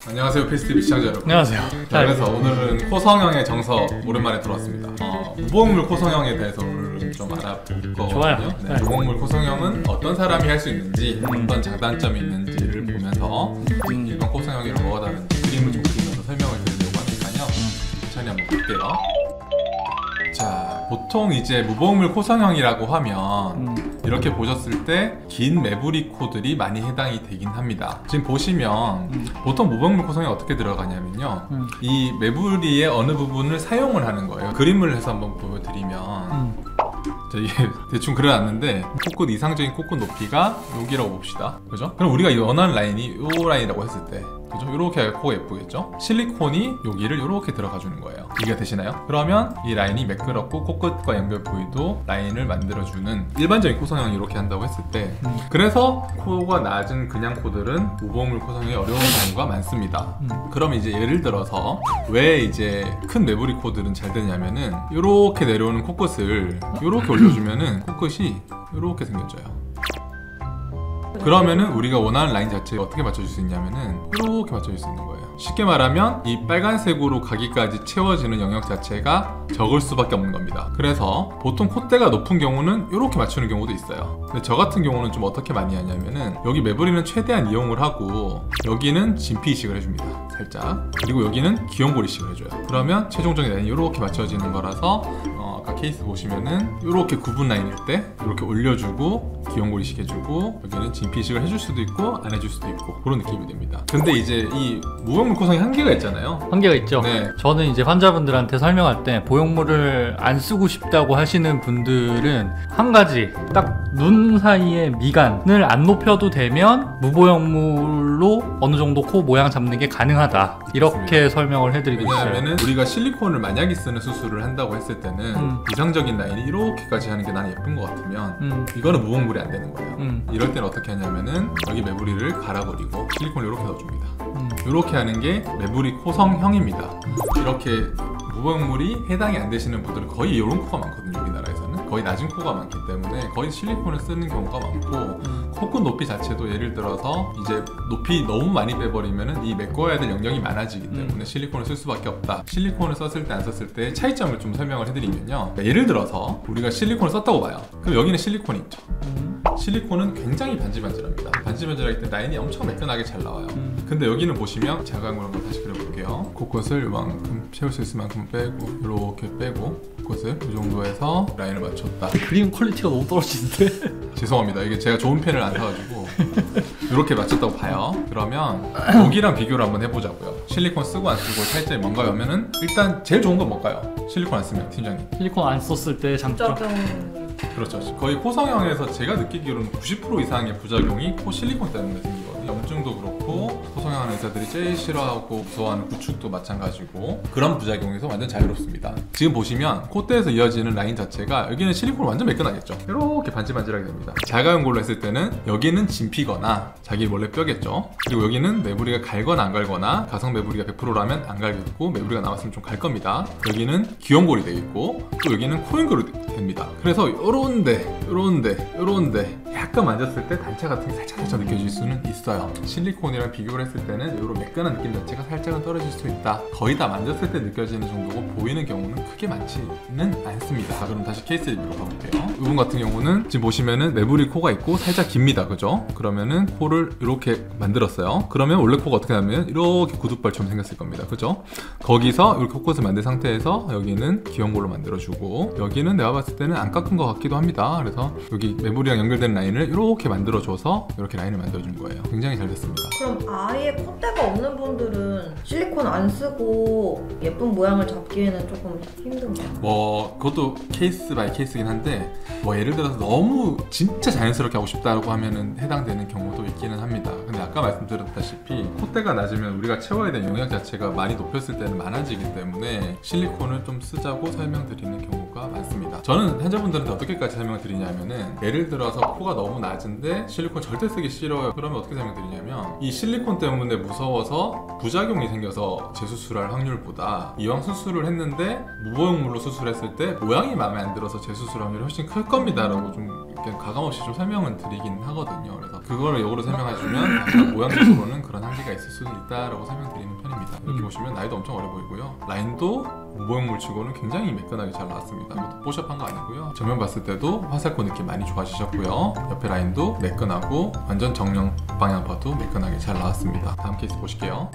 안녕하세요, PCTV 시청자 여러분. 안녕하세요. 자, 그래서 오늘은 코성형의 정석 오랜만에 들어왔습니다. 무보형물 코성형에 대해서 오늘 좀 알아볼 거거든요. 좋아요. 네. 무보형물 코성형은 어떤 사람이 할 수 있는지, 어떤 장단점이 있는지를 보면서 일반 코성형이랑 뭐가 다른지 그림을 좀 그리면서 설명을 드리려고 하니까요. 천천히 한번 볼게요. 자, 보통 이제 무보형물 코성형이라고 하면 이렇게 보셨을 때 긴 매부리 코들이 많이 해당이 되긴 합니다. 지금 보시면 보통 무보형물 코성형이 어떻게 들어가냐면요, 이 매부리의 어느 부분을 사용을 하는 거예요. 그림을 해서 한번 보여드리면 이게 대충 그려놨는데 코끝 이상적인 코끝 높이가 여기라고 봅시다. 그죠? 그럼 우리가 이 원하는 라인이 이 라인이라고 했을 때, 그죠? 이렇게 코가 예쁘겠죠? 실리콘이 여기를 이렇게 들어가 주는 거예요. 이해가 되시나요? 그러면 이 라인이 매끄럽고 코끝과 연결 부위도 라인을 만들어주는 일반적인 코성형이 이렇게 한다고 했을 때, 그래서 코가 낮은 그냥 코들은 무보형물 코성형이 어려운 경우가 많습니다. 그럼 이제 예를 들어서 왜 이제 큰 매부리 코들은 잘 되냐면은 이렇게 내려오는 코끝을 이렇게 올려주면은 코끝이 이렇게 생겨져요. 그러면은 우리가 원하는 라인 자체를 어떻게 맞춰줄 수 있냐면은 이렇게 맞춰줄 수 있는 거예요. 쉽게 말하면 이 빨간색으로 가기까지 채워지는 영역 자체가 적을 수밖에 없는 겁니다. 그래서 보통 콧대가 높은 경우는 이렇게 맞추는 경우도 있어요. 근데 저 같은 경우는 좀 어떻게 많이 하냐면은 여기 매부리는 최대한 이용을 하고 여기는 진피 이식을 해줍니다. 살짝. 그리고 여기는 귀염골 이식을 해줘요. 그러면 최종적인 라인이 이렇게 맞춰지는 거라서 아까 케이스 보시면은 이렇게 구분 라인일 때 이렇게 올려주고 귀염골 이식 해주고 여기는 진피 이식을 해줄 수도 있고 안 해줄 수도 있고 그런 느낌이 됩니다. 근데 이제 이 무보형물 코성이 한계가 있잖아요. 한계가 있죠. 네. 저는 이제 환자분들한테 설명할 때 보형물을 안 쓰고 싶다고 하시는 분들은 한 가지, 딱 눈 사이에 미간을 안 높여도 되면 무보형물로 어느 정도 코 모양 잡는 게 가능하다, 이렇게 맞습니다. 설명을 해드리고 있어요. 왜냐하면은 우리가 실리콘을 만약에 쓰는 수술을 한다고 했을 때는 이상적인 라인이 이렇게까지 하는 게 나는 예쁜 것 같으면 이거는 무보형물이 안 되는 거예요. 이럴 때는 어떻게 하냐면은 여기 매부리를 갈아버리고 실리콘을 이렇게 넣어줍니다. 이렇게 하는 게 매부리 코성형입니다. 이렇게 무보형물이 해당이 안 되시는 분들은 거의 이런 코가 많거든요. 우리나라에서는 거의 낮은 코가 많기 때문에 거의 실리콘을 쓰는 경우가 많고, 코끝 높이 자체도 예를 들어서 이제 높이 너무 많이 빼버리면은 이 메꿔야 될 영역이 많아지기 때문에 실리콘을 쓸 수밖에 없다. 실리콘을 썼을 때 안 썼을 때 차이점을 좀 설명을 해드리면요, 예를 들어서 우리가 실리콘을 썼다고 봐요. 그럼 여기는 실리콘이 있죠. 실리콘은 굉장히 반질반질합니다. 반질반질하기 때문에 라인이 엄청 매끈하게 잘 나와요. 근데 여기는 보시면 제가 한번 다시 그려볼게요. 코끝을 이만큼 채울 수 있을 만큼 빼고 이렇게 빼고 코끝을 이 정도에서 라인을 맞췄다. 그림 퀄리티가 너무 떨어지는데? 죄송합니다. 이게 제가 좋은 펜을 안 사가지고 이렇게 맞췄다고 봐요. 그러면 여기랑 비교를 한번 해보자고요. 실리콘 쓰고 안 쓰고 차이점이 뭔가요 하면은 일단 제일 좋은 건 뭘까요? 실리콘 안 쓰면, 팀장님. 실리콘 안 썼을 때 장점. 그렇죠. 거의 코성형에서 제가 느끼기로는 90% 이상의 부작용이 코 실리콘 때문에 생기거든요. 염증도 그렇고 코성형하는 의사들이 제일 싫어하고 무서워하는 구축도 마찬가지고 그런 부작용에서 완전 자유롭습니다. 지금 보시면 콧대에서 이어지는 라인 자체가 여기는 실리콘 완전 매끈하겠죠. 이렇게 반질반질하게 됩니다. 자가용 걸로 했을 때는 여기는 진피거나 자기 원래 뼈겠죠. 그리고 여기는 매부리가 갈거나 안 갈거나, 가성 매부리가 100%라면 안 갈겠고 매부리가 남았으면 좀 갈 겁니다. 여기는 귀염골이 되겠고 또 여기는 코연골이 됩니다. 그래서 요런데 약간 만졌을 때 단차 같은 게 살짝 느껴질 수는 있어요. 실리콘이랑 비교를 했을 때는 이런 매끈한 느낌 자체가 살짝은 떨어질 수 있다. 거의 다 만졌을 때 느껴지는 정도고 보이는 경우는 크게 많지는 않습니다. 자, 그럼 다시 케이스 리뷰로 가볼게요. 이분 같은 경우는 지금 보시면은 매부리 코가 있고 살짝 깁니다. 그죠? 그러면은 코를 이렇게 만들었어요. 그러면 원래 코가 어떻게 나면 이렇게 구두발처럼 생겼을 겁니다. 그죠? 거기서 이렇게 코끝을 만든 상태에서 여기는 귀염골로 만들어주고 여기는 내가 봤을 때는 안 깎은 것 같기도 합니다. 그래서 여기 매부리랑 연결된 라인을 이렇게 만들어줘서 이렇게 라인을 만들어준 거예요. 굉장히 잘 됐습니다. 그럼 아예 콧대가 없는 분들은 실리콘 안 쓰고 예쁜 모양을 잡기에는 조금 힘든가요? 뭐 그것도 케이스 바이 케이스긴 한데, 뭐 예를 들어서 너무 진짜 자연스럽게 하고 싶다고 하면은 해당되는 경우도 있기는 합니다. 근데 아까 말씀드렸다시피 콧대가 낮으면 우리가 채워야 될 영역 자체가 많이 높였을 때는 많아지기 때문에 실리콘을 좀 쓰자고 설명드리는 경우가 많습니다. 저는 환자분들한테 어떻게까지 설명을 드리냐면은, 예를 들어서 코가 너무 낮은데 실리콘 절대 쓰기 싫어요. 그러면 어떻게 설명드리냐면, 이 실리콘 때문에 무서워서 부작용이 생겨서 재수술할 확률보다 이왕 수술을 했는데 무보형물로 수술했을 때 모양이 마음에 안 들어서 재수술할 확률이 훨씬 클 겁니다 라고 좀 가감없이 좀 설명은 드리긴 하거든요. 그래서 그거를 역으로 설명해주면 모양적으로는 그런 한계가 있을 수도 있다라고 설명드리는 편입니다. 이렇게 보시면 나이도 엄청 어려 보이고요. 라인도 무보형물 치고는 굉장히 매끈하게 잘 나왔습니다. 이것도 뽀샵한 거 아니고요. 정면 봤을 때도 화살코 느낌 많이 좋아지셨고요. 옆에 라인도 매끈하고 완전 정령 방향 봐도 매끈하게 잘 나왔습니다. 다음 케이스 보실게요.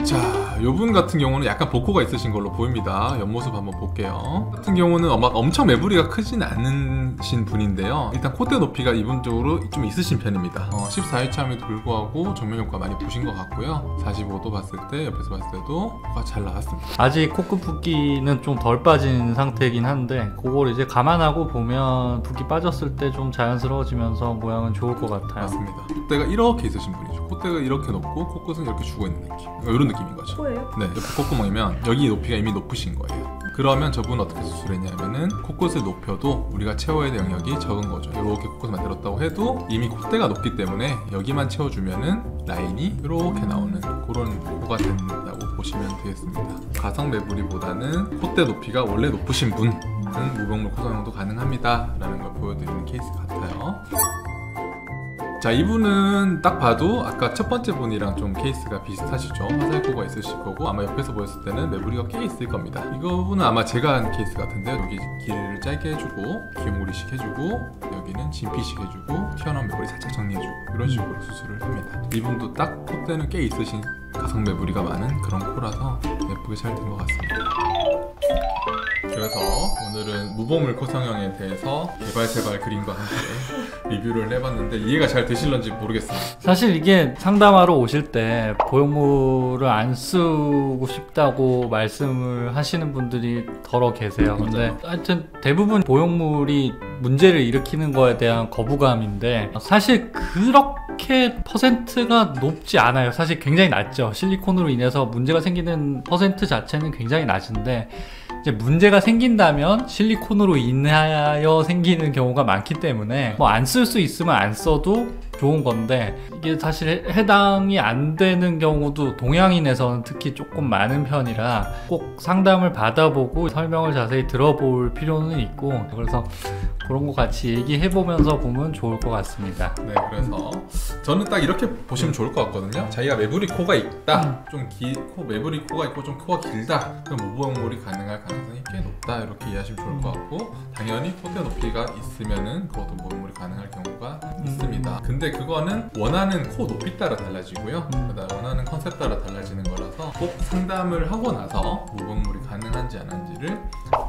자, 요분 같은 경우는 약간 복코가 있으신 걸로 보입니다. 옆모습 한번 볼게요. 같은 경우는 막 엄청 매부리가 크진 않으신 분인데요. 일단 콧대 높이가 이분 쪽으로 좀 있으신 편입니다. 14회차임에도 불구하고 정면 효과 많이 보신 것 같고요. 45도 봤을 때, 옆에서 봤을 때도 코가 잘 나왔습니다. 아직 코끝 붓기는 좀 덜 빠진 상태이긴 한데 그걸 이제 감안하고 보면 붓기 빠졌을 때 좀 자연스러워지면서 모양은 좋을 것 같아요. 맞습니다. 콧대가 이렇게 있으신 분이죠. 콧대가 이렇게 높고 코끝은 이렇게 죽어있는 느낌. 이런 느낌인 거죠. 코예요? 네, 옆에 콧구멍이면 여기 높이가 이미 높으신 거예요. 그러면 저분은 어떻게 수술했냐면은 코끝을 높여도 우리가 채워야 될 영역이 적은 거죠. 이렇게 코끝을 만들었다고 해도 이미 콧대가 높기 때문에 여기만 채워주면은 라인이 이렇게 나오는 그런 코가 된다고 보시면 되겠습니다. 가성 매부리보다는 콧대 높이가 원래 높으신 분은 무보형물 코 성형도 가능합니다 라는 걸 보여드리는 케이스 같아요. 자, 이분은 딱 봐도 아까 첫 번째 분이랑 좀 케이스가 비슷하시죠. 화살코가 있으실 거고 아마 옆에서 보였을 때는 매부리가 꽤 있을 겁니다. 이거는 아마 제가 한 케이스 같은데 여기 길을 짧게 해주고 귀요무리식 해주고 여기는 진피식 해주고 튀어나온 매부리 살짝 정리해주고 이런 식으로 수술을 합니다. 이분도 딱 콧대는 꽤 있으신 가성 매부리가 많은 그런 코라서 예쁘게 잘 된 것 같습니다. 그래서 오늘은 무보형물 코 성형에 대해서 개발세발 그림과 함께 리뷰를 해봤는데 이해가 잘 되실런지 모르겠습니다. 사실 이게 상담하러 오실 때 보형물을 안 쓰고 싶다고 말씀을 하시는 분들이 더러 계세요. 근데 하여튼 대부분 보형물이 문제를 일으키는 거에 대한 거부감인데 사실 그렇게 퍼센트가 높지 않아요. 사실 굉장히 낮죠. 실리콘으로 인해서 문제가 생기는 퍼센트 자체는 굉장히 낮은데 이제 문제가 생긴다면 실리콘으로 인하여 생기는 경우가 많기 때문에 뭐 안 쓸 수 있으면 안 써도 좋은 건데 이게 사실 해당이 안 되는 경우도 동양인에서는 특히 조금 많은 편이라 꼭 상담을 받아보고 설명을 자세히 들어볼 필요는 있고 그래서 그런 거 같이 얘기해보면서 보면 좋을 것 같습니다. 네, 그래서 저는 딱 이렇게 보시면 좋을 것 같거든요. 자기가 매부리 코가 있다, 좀 매부리 코가 있고 좀 코가 길다, 그럼 무보형물이 가능할 가능성이 꽤 높다 이렇게 이해하시면 좋을 것 같고 당연히 콧대 높이가 있으면은 그것도 무보형물이 가능할 경우가 있습니다. 근데 그거는 원하는 코 높이 따라 달라지고요. 그다음 원하는 컨셉 따라 달라지는 거라서 꼭 상담을 하고 나서 무보형물이 가능한지 안 한지를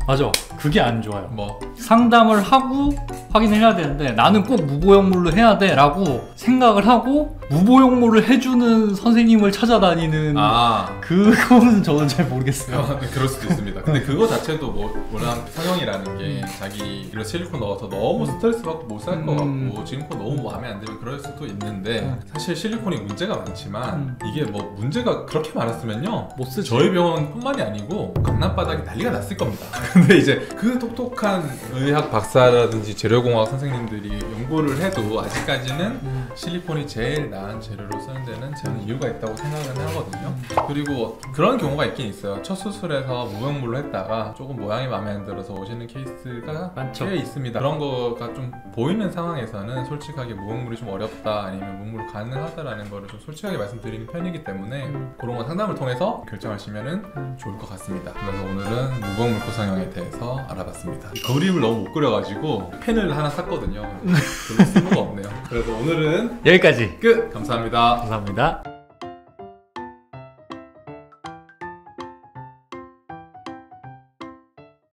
맞아, 그게 안 좋아요. 뭐 상담을 하고 확인해야 되는데 나는 꼭 무보형물로 해야 돼 라고 생각을 하고 무보형물을 해주는 선생님을 찾아다니는 그거는 저는 잘 모르겠어요. 네, 그럴 수도 있습니다. 근데 그거 자체도 워낙 성형이라는 게 자기 이런 실리콘 넣어서 너무 스트레스 받고 못 살 것 같고 지금 코 너무 마음에 안 들면 그럴 수도 있는데 사실 실리콘이 문제가 많지만 이게 뭐 문제가 그렇게 많았으면요 못 쓰지. 저희 병원뿐만이 아니고 강남바닥이 난리가 났을 겁니다. 근데 이제 그 똑똑한 의학 박사라든지 재료공학 선생님들이 연구를 해도 아직까지는 실리콘이 제일 나은 재료로 쓰는 데는 저는 이유가 있다고 생각은 하거든요. 그리고 그런 경우가 있긴 있어요. 첫 수술에서 무보형물로 했다가 조금 모양이 마음에 안 들어서 오시는 케이스가 많죠. 꽤 있습니다. 그런 거가 좀 보이는 상황에서는 솔직하게 무보형물이 좀 어렵다 아니면 무보형물 가능하다라는 거를 좀 솔직하게 말씀드리는 편이기 때문에 그런 거 상담을 통해서 결정하시면 좋을 것 같습니다. 그래서 오늘은 무보형물 코 성형에 대해서 알아봤습니다. 그림을 너무 못 그려가지고 펜을 하나 샀거든요. 별로 쓸모가 없네요. 그래서 오늘은 여기까지. 끝! 감사합니다. 감사합니다.